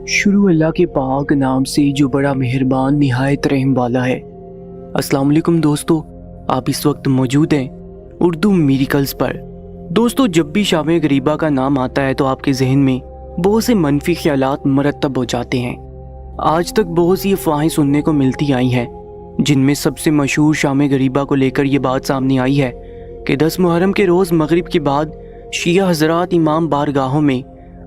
शुरू अल्लाह के पाक नाम से जो बड़ा मेहरबान निहायत रहम वाला है। अस्सलाम वालेकुम दोस्तों, आप इस वक्त मौजूद हैं उर्दू मिरेकल्स पर। दोस्तों, जब भी शाम गरीबा का नाम आता है तो आपके जहन में बहुत से मनफी ख्यालात मरतब हो जाते हैं। आज तक बहुत सी अफवाहें सुनने को मिलती आई हैं, जिनमें सबसे मशहूर शाम गरीबा को लेकर ये बात सामने आई है कि 10 मुहर्रम के रोज़ मगरिब के बाद शिया हजरात इमाम बारगाहों में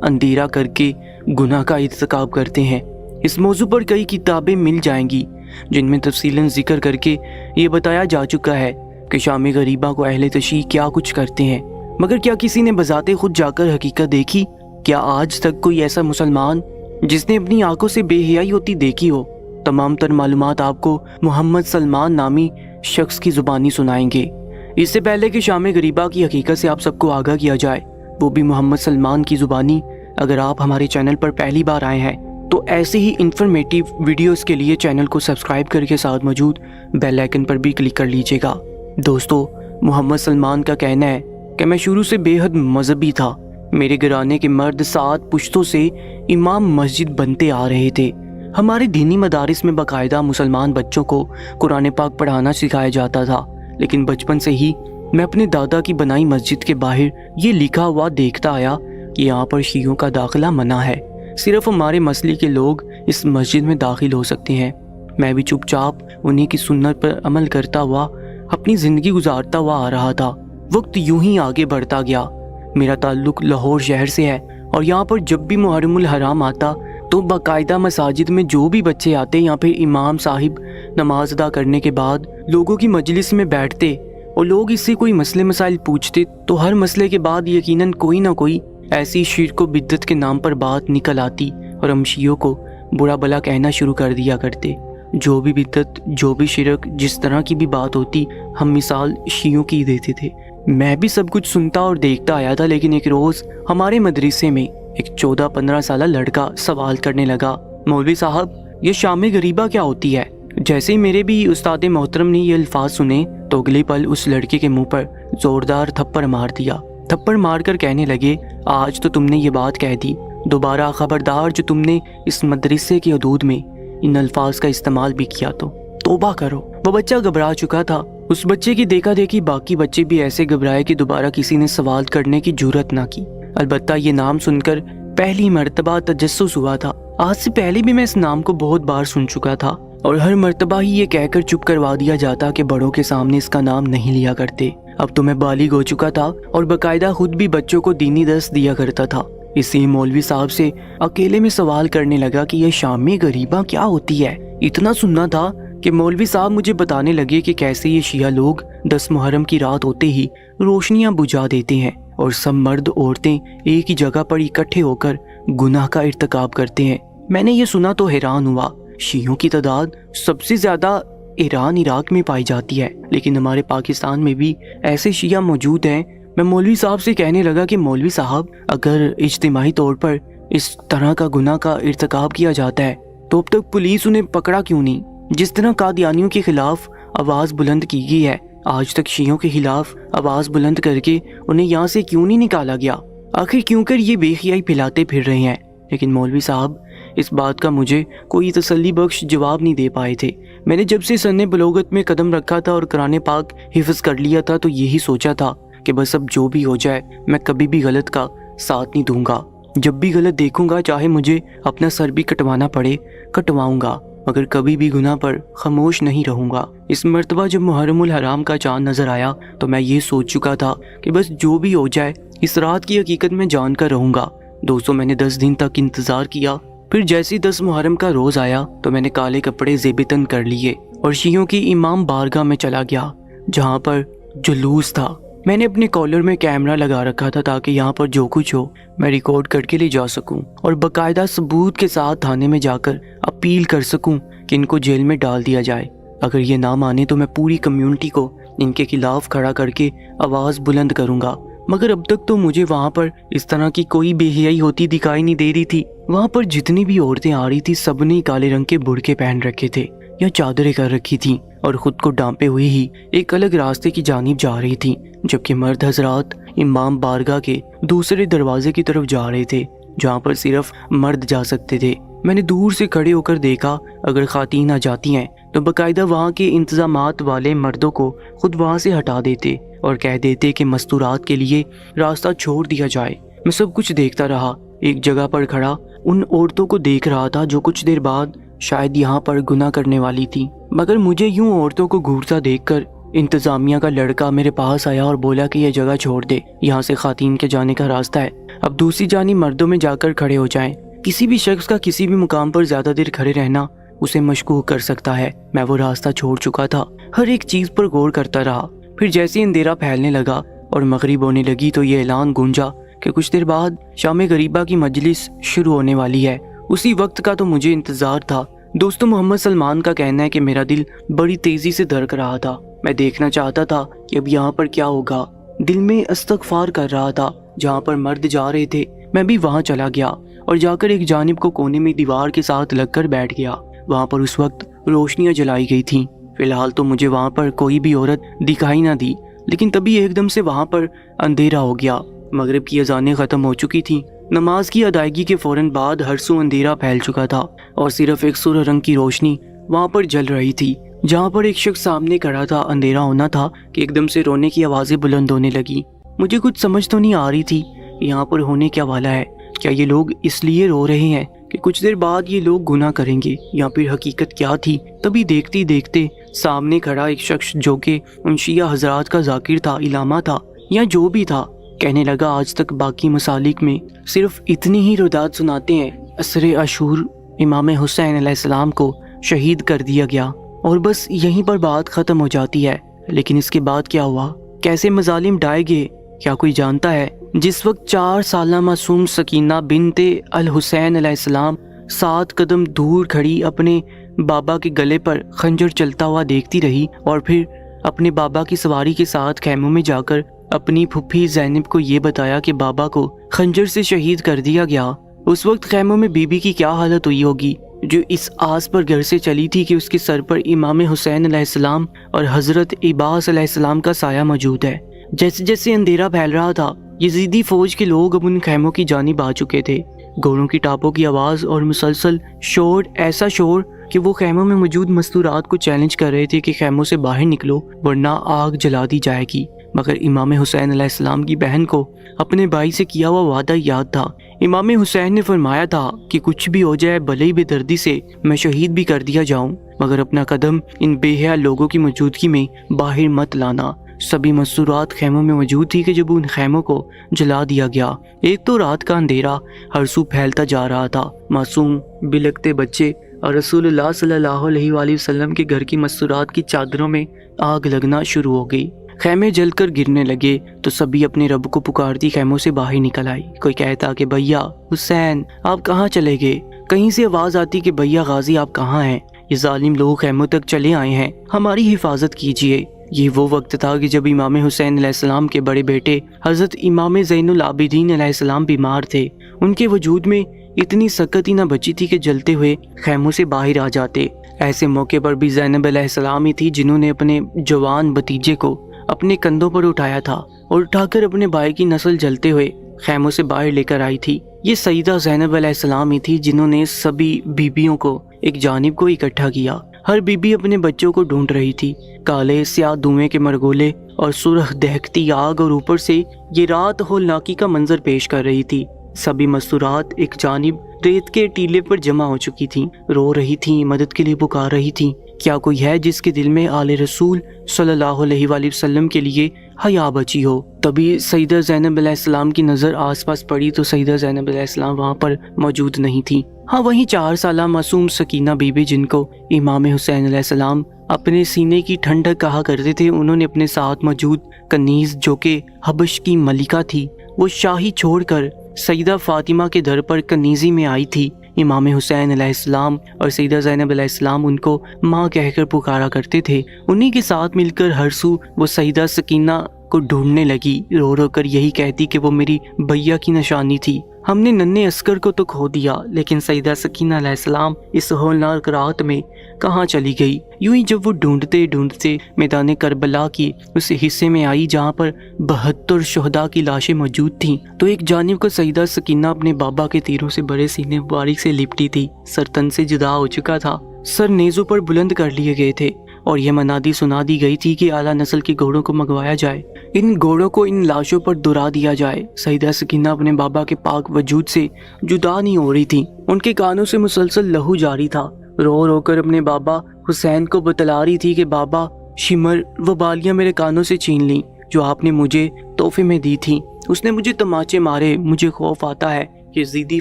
अंधेरा करके गुनाह का इर्तिकाब करते हैं। इस मौजू पर कई किताबें मिल जाएंगी जिनमें तफसीलन जिक्र करके ये बताया जा चुका है कि शाम गरीबा को अहले तशय्युअ क्या कुछ करते हैं। मगर क्या किसी ने बजाते खुद जाकर हकीकत देखी? क्या आज तक कोई ऐसा मुसलमान जिसने अपनी आंखों से बेहयाई होती देखी हो? तमाम तर मालूमात आपको मोहम्मद सलमान नामी शख्स की ज़ुबानी सुनाएंगे। इससे पहले कि शाम गरीबा की हकीकत से आप सबको आगाह किया जाए, वो भी मोहम्मद सलमान की ज़ुबानी, अगर आप हमारे चैनल पर पहली बार आए हैं तो ऐसे ही इंफॉर्मेटिव वीडियोस के लिए चैनल को सब्सक्राइब करके साथ मौजूद बेल आइकन पर भी क्लिक कर लीजिएगा। दोस्तों, मोहम्मद सलमान का कहना है कि मैं शुरू से बेहद मजहबी था। मेरे घराने के मर्द 7 पुश्तों से इमाम मस्जिद बनते आ रहे थे। हमारे दीनी मदारिस में बाकायदा मुसलमान बच्चों को कुरान पाक पढ़ाना सिखाया जाता था, लेकिन बचपन से ही मैं अपने दादा की बनाई मस्जिद के बाहर ये लिखा हुआ देखता आया कि यहाँ पर शियों का दाखिला मना है। सिर्फ हमारे मसले के लोग इस मस्जिद में दाखिल हो सकते हैं। मैं भी चुपचाप उन्हीं की सुन्नत पर अमल करता हुआ अपनी ज़िंदगी गुजारता हुआ आ रहा था। वक्त यूं ही आगे बढ़ता गया। मेरा ताल्लुक लाहौर शहर से है और यहाँ पर जब भी मुहर्रमुल हराम आता तो बाकायदा मसाजिद में जो भी बच्चे आते यहाँ पे इमाम साहिब नमाज अदा करने के बाद लोगों की मजलिस में बैठते और लोग इससे कोई मसले मसाइल पूछते तो हर मसले के बाद यकीनन कोई ना कोई ऐसी शिर्क व बिद्दत के नाम पर बात निकल आती और हम शियों को बुरा भला कहना शुरू कर दिया करते। जो भी बिद्दत, जो भी शिरक, जिस तरह की भी बात होती, हम मिसाल शियों की देते थे। मैं भी सब कुछ सुनता और देखता आया था, लेकिन एक रोज़ हमारे मदरसे में एक 14-15 साल लड़का सवाल करने लगा, मौलवी साहब, ये शाम गरीबा क्या होती है? जैसे ही मेरे भी उस्ताद मोहतरम ने ये अल्फाज सुने तो अगले पल उस लड़के के मुंह पर जोरदार थप्पड़ मार दिया। थप्पड़ मारकर कहने लगे, आज तो तुमने ये बात कह दी, दोबारा खबरदार जो तुमने इस मदरसे की हदूद में इन अल्फाज का इस्तेमाल भी किया तो तौबा करो। वो बच्चा घबरा चुका था। उस बच्चे की देखा देखी बाकी बच्चे भी ऐसे घबराए कि दोबारा किसी ने सवाल करने की जुर्रत ना की। अलबत्ता ये नाम सुनकर पहली मर्तबा तजस्सुस हुआ था। आज से पहले भी मैं इस नाम को बहुत बार सुन चुका था और हर मर्तबा ही ये कहकर चुप करवा दिया जाता कि बड़ों के सामने इसका नाम नहीं लिया करते। अब तो मैं बालिग हो चुका था और बाकायदा खुद भी बच्चों को दीनी दर्स दिया करता था। इसलिए मौलवी साहब से अकेले में सवाल करने लगा कि यह शाम गरीबा क्या होती है। इतना सुनना था कि मौलवी साहब मुझे बताने लगे कि कैसे ये शिया लोग 10 मुहर्रम की रात होते ही रोशनियां बुझा देते हैं और सब मर्द औरतें एक ही जगह पर इकट्ठे होकर गुनाह का इर्तिकाब करते हैं। मैंने ये सुना तो हैरान हुआ। शियों की तादाद सबसे ज्यादा ईरान इराक में पाई जाती है, लेकिन हमारे पाकिस्तान में भी ऐसे शिया मौजूद हैं। मैं मौलवी साहब से कहने लगा कि मौलवी साहब, अगर इज्तिमाई तौर पर इस तरह का गुनाह का इर्तिकाब किया जाता है तो अब तक पुलिस उन्हें पकड़ा क्यों नहीं? जिस तरह कादियानियों के खिलाफ आवाज़ बुलंद की गई है, आज तक शियों के खिलाफ आवाज़ बुलंद करके उन्हें यहाँ से क्यों नहीं निकाला गया? आखिर क्यों कर ये बेखियाई फैलाते फिर रहे हैं? लेकिन मौलवी साहब इस बात का मुझे कोई तसल्ली बख्श जवाब नहीं दे पाए थे। मैंने जब से सन्ने बलोगत में कदम रखा था और कुरान पाक हिफ्ज़ कर लिया था तो यही सोचा था कि बस अब जो भी हो जाए मैं कभी भी गलत का साथ नहीं दूंगा। जब भी गलत देखूंगा, चाहे मुझे अपना सर भी कटवाना पड़े, कटवाऊंगा, मगर कभी भी गुनाह पर खामोश नहीं रहूंगा। इस मर्तबा जब मुहर्रमुल हराम का चांद नजर आया तो मैं ये सोच चुका था कि बस जो भी हो जाए इस रात की हकीकत में जानकर रहूंगा। दोस्तों, मैंने 10 दिन तक इंतजार किया। फिर जैसे ही 10 मुहर्रम का रोज आया तो मैंने काले कपड़े ज़ेबतन कर लिए और शियों की इमाम बारगाह में चला गया, जहाँ पर जुलूस था। मैंने अपने कॉलर में कैमरा लगा रखा था ताकि यहाँ पर जो कुछ हो मैं रिकॉर्ड करके ले जा सकूं और बाकायदा सबूत के साथ थाने में जाकर अपील कर सकूं कि इनको जेल में डाल दिया जाए। अगर ये ना माने तो मैं पूरी कम्युनिटी को इनके खिलाफ खड़ा करके आवाज़ बुलंद करूँगा। मगर अब तक तो मुझे वहाँ पर इस तरह की कोई बेहयाई होती दिखाई नहीं दे रही थी। वहाँ पर जितनी भी औरतें आ रही थी सबने काले रंग के बुर्के पहन रखे थे या चादरें कर रखी थी और खुद को डांपे हुए ही एक अलग रास्ते की जानिब जा रही थी, जबकि मर्द हजरात इमाम बारगाह के दूसरे दरवाजे की तरफ जा रहे थे। جہاں پر صرف مرد جا سکتے تھے۔ میں نے دور سے کھڑے ہو کر دیکھا اگر خواتین آ جاتی ہیں تو باقاعدہ وہاں کے انتظامات والے مردوں کو خود وہاں سے ہٹا دیتے اور کہہ دیتے کہ مستورات کے لیے راستہ چھوڑ دیا جائے۔ میں سب کچھ دیکھتا رہا، ایک جگہ پر کھڑا ان عورتوں کو دیکھ رہا تھا جو کچھ دیر بعد شاید یہاں پر گناہ کرنے والی تھی، مگر مجھے یوں عورتوں کو گھورتا دیکھ کر انتظامیہ کا لڑکا میرے پاس آیا اور بولا کہ یہ جگہ چھوڑ دے، یہاں سے خواتین کے جانے کا راستہ ہے، اب دوسری جانب مردوں میں جا کر کھڑے ہو جائیں۔ کسی بھی شخص کا کسی بھی مقام پر زیادہ دیر کھڑے رہنا اسے مشکوک کر سکتا ہے۔ میں وہ راستہ چھوڑ چکا تھا، ہر ایک چیز پر غور کرتا رہا۔ پھر جیسے اندھیرا پھیلنے لگا اور مغرب ہونے لگی تو یہ اعلان گونجا کہ کچھ دیر بعد شام غریبہ کی مجلس شروع ہونے والی ہے۔ اسی وقت کا تو مجھے انتظار تھا۔ دوستو، محمد سلمان کا کہنا ہے کہ میرا دل بڑی تیزی سے دھڑک رہا تھا۔ میں دیکھنا چاہتا تھا کہ اب یہاں پر کیا ہوگا۔ دل میں استغفار کر رہا تھا۔ جہاں پر مرد جا رہے تھے میں بھی وہاں چلا گیا اور جا کر ایک جانب کو کونے میں دیوار کے ساتھ لگ کر بیٹھ گیا۔ وہاں پر اس وقت روشنیاں جلائی گئی تھیں۔ فی الحال تو مجھے وہاں پر کوئی بھی عورت دکھائی نہ دی، لیکن تبھی ایک دم سے وہاں پر اندھیرا ہو گیا۔ مغرب کی اذانیں ختم ہو چکی تھیں۔ نماز کی ادائیگی کے فوراً بعد ہر سو اندھیرا پھیل چکا تھا اور صرف ایک سرخ رنگ کی روشنی وہاں پر جل رہی تھی۔ جہاں پر ایک شخص سامنے کھڑا تھا اندھیرا ہونا تھا کہ ایک دم سے رونے کی آوازیں بلند ہونے لگی۔ مجھے کچھ سمجھ تو نہیں آ رہی تھی یہاں پر ہونے کیا والا ہے۔ کیا یہ لوگ اس لیے رو رہے ہیں کہ کچھ دیر بعد یہ لوگ گناہ کریں گے، یا پھر حقیقت کیا تھی؟ تبھی دیکھتے دیکھتے سامنے کھڑا ایک شخص جو کہ ان شیعہ حضرات کا ذاکر تھا، علامہ تھا یا جو بھی تھا، کہنے لگا آج تک باقی مسالک میں صرف اتنی ہی رداد سناتے ہیں، عصر عاشور امام حسین علیہ السلام کو شہید کر دیا گیا اور بس یہیں پر بات ختم ہو جاتی ہے۔ لیکن اس کے بعد کیا ہوا، کیسے مظالم ڈھائے گئے، کیا کوئی جانتا ہے؟ جس وقت 4 سالہ معصوم سکینہ بنت الحسین علیہ السلام 7 قدم دور کھڑی اپنے بابا کے گلے پر خنجر چلتا ہوا دیکھتی رہی اور پھر اپنے بابا کی سواری کے ساتھ خیموں میں جا کر اپنی پھپھی زینب کو یہ بتایا کہ بابا کو خنجر سے شہید کر دیا گیا، اس وقت خیموں میں بی بی کی کیا حالت ہوئی ہوگی، جو اس آس پر گھر سے چلی تھی کہ اس کے سر پر امام حسین علیہ السلام اور حضرت عباس علیہ السلام کا سایہ موجود ہے۔ جیسے جیسے اندھیرا پھیل رہا تھا، یزیدی فوج کے لوگ اب ان خیموں کی جانب آ چکے تھے۔ گھوڑوں کی ٹاپوں کی آواز اور مسلسل شور، ایسا شور کہ وہ خیموں میں موجود مستورات کو چیلنج کر رہے تھے کہ خیموں سے باہر نکلو ورنہ آگ جلا دی جائے گی۔ مگر امام حسین علیہ السلام کی بہن کو اپنے بھائی سے کیا ہوا وعدہ یاد تھا۔ امام حسین نے فرمایا تھا کہ کچھ بھی ہو جائے، بھلے ہی بے دردی سے میں شہید بھی کر دیا جاؤں، مگر اپنا قدم ان بے حیا لوگوں کی موجودگی میں باہر مت لانا۔ سبھی مستورات خیموں میں موجود تھی کہ جب ان خیموں کو جلا دیا گیا، ایک تو رات کا اندھیرا ہر سو پھیلتا جا رہا تھا، معصوم بلکتے بچے اور رسول اللہ صلی اللہ علیہ وآلہ وسلم کے گھر کی مستورات کی چادروں میں آگ لگنا شروع ہو گئی۔ خیمے جل کر گرنے لگے تو سبھی اپنے رب کو پکارتی خیموں سے باہر نکل آئی۔ کوئی کہتا کہ بھیا حسین آپ کہاں چلے گئے، کہیں سے آواز آتی کہ بھیا غازی آپ کہاں ہیں، یہ ظالم لوگ خیموں تک چلے آئے ہیں، ہماری حفاظت کیجیے۔ یہ وہ وقت تھا کہ جب امام حسین علیہ السلام کے بڑے بیٹے حضرت امام زین العابدین علیہ السلام بیمار تھے۔ ان کے وجود میں اتنی سکت ہی نہ بچی تھی کہ جلتے ہوئے خیموں سے باہر آ جاتے۔ ایسے موقع پر بھی زینب علیہ السلام ہی تھی جنہوں نے اپنے جوان بھتیجے کو اپنے کندھوں پر اٹھایا تھا اور اٹھا کر اپنے بھائی کی نسل جلتے ہوئے خیموں سے باہر لے کر آئی تھی۔ یہ سیدہ زینب علیہ السلام ہی تھی جنہوں نے سبھی بیبیوں کو ایک جانب کو اکٹھا کیا۔ ہر بیبی اپنے بچوں کو ڈھونڈ رہی تھی۔ کالے سیاہ دھوئیں کے مرگولے اور سرخ دہکتی آگ اور اوپر سے یہ رات ہولناکی کا منظر پیش کر رہی تھی۔ سبھی مستورات ایک جانب ریت کے ٹیلے پر جمع ہو چکی تھیں، رو رہی تھیں، مدد کے لیے پکار رہی تھیں۔ کیا کوئی ہے جس کے دل میں آل رسول صلی اللہ علیہ وآلہ وسلم کے لیے حیا بچی ہو؟ تبھی سیدہ زینب علیہ السلام کی نظر آس پاس پڑی تو سیدہ زینب علیہ السلام وہاں پر موجود نہیں تھی۔ ہاں، وہیں 4 سالہ معصوم سکینہ بی بی جن کو امام حسین علیہ السلام اپنے سینے کی ٹھنڈک کہا کرتے تھے، انہوں نے اپنے ساتھ موجود کنیز جو کہ حبش کی ملکہ تھی، وہ شاہی چھوڑ کر سیدہ فاطمہ کے در پر کنیزی میں آئی تھی۔ امام حسین علیہ السلام اور سیدہ زینب علیہ السلام ان کو ماں کہہ کر پکارا کرتے تھے۔ انہی کے ساتھ مل کر ہر سو وہ سیدہ سکینہ کو ढूंढने लगी, रो रो कर यही कहती कि वो मेरी भैया की निशानी थी। हमने नन्हे अस्कर को तो खो दिया, लेकिन सईदा सकीना अलैहिस्सलाम इस होलनाक रात में कहाँ चली गई। यूं ही जब वो ढूंढते ढूंढते मैदान करबला की उस हिस्से में आई जहाँ पर 72 शुहदा की लाशें मौजूद थीं, तो एक जानिब को सईदा सकीना अपने बाबा के तीरों से बड़े सीने मुबारक से लिपटी थी। सर तन से जुदा हो चुका था, सर नेज़ों पर बुलंद कर लिए गए थे और यह मनादी सुना दी गई थी कि आला नस्ल के घोड़ों को मंगवाया जाए, इन घोड़ों को इन लाशों पर दुरा दिया जाए। सईदा सकीना अपने बाबा के पाक वजूद से जुदा नहीं हो रही थी, उनके कानों से मुसलसल लहू जारी था। रो रो कर अपने बाबा हुसैन को बतला रही थी कि बाबा, शिमर वो बालियां मेरे कानों से छीन ली जो आपने मुझे तोहफे में दी थी। उसने मुझे तमाचे मारे, मुझे खौफ आता है कि ज़िद्दी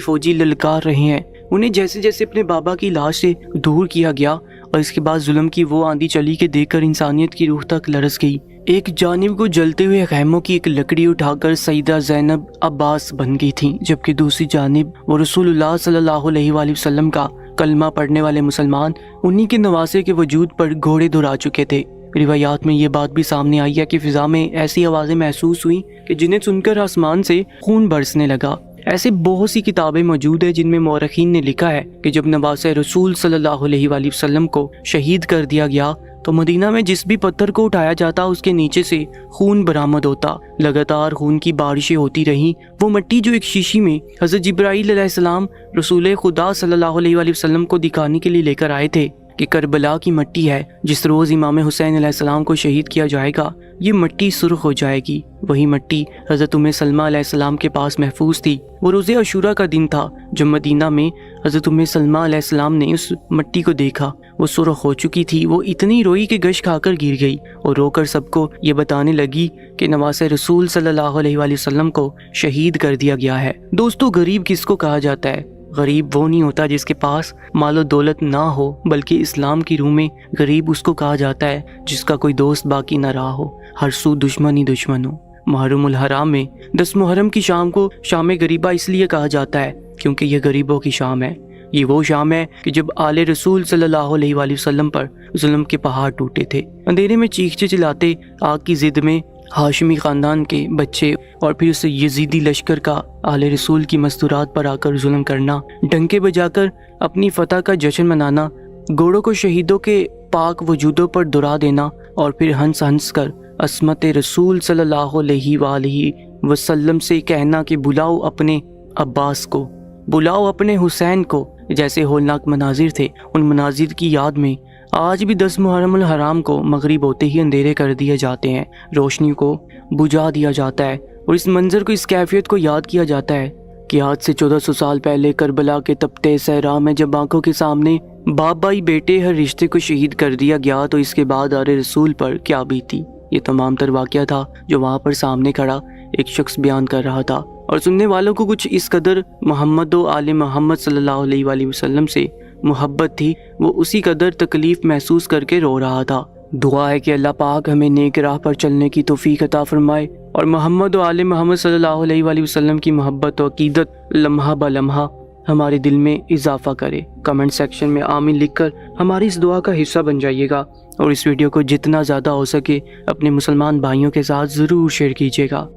फौजी ललकार रहे हैं। उन्हें जैसे जैसे अपने बाबा की लाश से दूर किया गया और इसके बाद जुल्म की वो आंधी चली कि देखकर इंसानियत की रूह तक लरस गई। एक जानिब को जलते हुए खैमों की एक लकड़ी उठाकर सईदा ज़ैनब अब्बास बन गई थी, जबकि दूसरी जानिब वो रसूलुल्लाह सल्लल्लाहु अलैहि वसल्लम का कलमा पढ़ने वाले मुसलमान उन्हीं के नवासे के वजूद पर घोड़े दुरा चुके थे। रिवायात में ये बात भी सामने आई है कि फिजा में ऐसी आवाज़ें महसूस हुई कि जिन्हें सुनकर आसमान से खून बरसने लगा। ऐसे बहुत सी किताबें मौजूद है जिनमें मौरखीन ने लिखा है कि जब नवासे रसूल सल्लल्लाहु अलैहि वसल्लम को शहीद कर दिया गया तो मदीना में जिस भी पत्थर को उठाया जाता उसके नीचे से खून बरामद होता। लगातार खून की बारिशें होती रहीं। वो मिट्टी जो एक शीशी में हज़रत जिब्राईल अलैहिस्सलाम रसूल खुदा सल्लल्लाहु अलैहि वसल्लम को दिखाने के लिए लेकर आए थे कि करबला की मिट्टी है जिस रोज़ इमाम हुसैन अलैहिस्सलाम को शहीद किया जाएगा, ये मिट्टी सुर्ख हो जाएगी। वही मिट्टी हज़रत उम्मे सलमा अलैहिस्सलाम के पास महफूज थी। वो रोज़े अशूरा का दिन था जब मदीना में हज़रत उम्मे सलमा अलैहिस्सलाम ने उस मिट्टी को देखा। वो सुर्ख हो चुकी थी। वो इतनी रोई कि गश खाकर गिर गई और रोकर सबको ये बताने लगी कि नवासे रसूल सल्लल्लाहु अलैहि वसल्लम को शहीद कर दिया गया है। दोस्तों, गरीब किसको कहा जाता है? गरीब वो नहीं होता जिसके पास मालो दौलत ना हो, बल्कि इस्लाम की रूह में गरीब उसको कहा जाता है जिसका कोई दोस्त बाकी ना रहा हो, हर सू दुश्मन ही दुश्मन हो। मुहर्रमुल हराम में 10 मुहर्रम की शाम को शाम गरीबा इसलिए कहा जाता है क्योंकि यह गरीबों की शाम है। ये वो शाम है कि जब आले रसूल सल्लल्लाहु अलैहि वसल्लम पर जुल्म के पहाड़ टूटे थे। अंधेरे में चीखते चिल्लाते आग की जिद में हाशमी ख़ानदान के बच्चे और फिर उस यजीदी लश्कर का आले रसूल की मस्तूरात पर आकर जुल्म करना, डंके बजाकर अपनी फतह का जश्न मनाना, घोड़ों को शहीदों के पाक वजूदों पर दुरा देना और फिर हंस हंस कर अस्मत रसूल सल्लल्लाहु अलैहि वसल्लम से कहना कि बुलाओ अपने अब्बास को, बुलाओ अपने हुसैन को। जैसे होलनाक मनाजिर थे, उन मनाजिर की याद में आज भी 10 मुहर्रमुल हराम को मगरिब होते ही अंधेरे कर दिए जाते हैं, रोशनी को बुझा दिया जाता है और इस मंजर को, इस कैफियत को याद किया जाता है कि आज से 1400 साल पहले करबला के तपते सहरा में जब आंखों के सामने बाप भाई बेटे हर रिश्ते को शहीद कर दिया गया तो इसके बाद आले रसूल पर क्या बीती। ये तमाम तर वाक़या था जो वहाँ पर सामने खड़ा एक शख्स बयान कर रहा था और सुनने वालों को कुछ इस कदर मोहम्मद व आले मोहम्मद सल्लल्लाहु अलैहि वसल्लम से मोहब्बत थी, वो उसी कदर तकलीफ महसूस करके रो रहा था। दुआ है कि अल्लाह पाक हमें नेक राह पर चलने की तौफीक अता फरमाए और मोहम्मद व आले मोहम्मद सल्लल्लाहु अलैहि वसल्लम की मोहब्बत और अकीदत लम्हा ब लम्हा हमारे दिल में इजाफा करे। कमेंट सेक्शन में आमीन लिखकर हमारी इस दुआ का हिस्सा बन जाइएगा और इस वीडियो को जितना ज़्यादा हो सके अपने मुसलमान भाइयों के साथ ज़रूर शेयर कीजिएगा।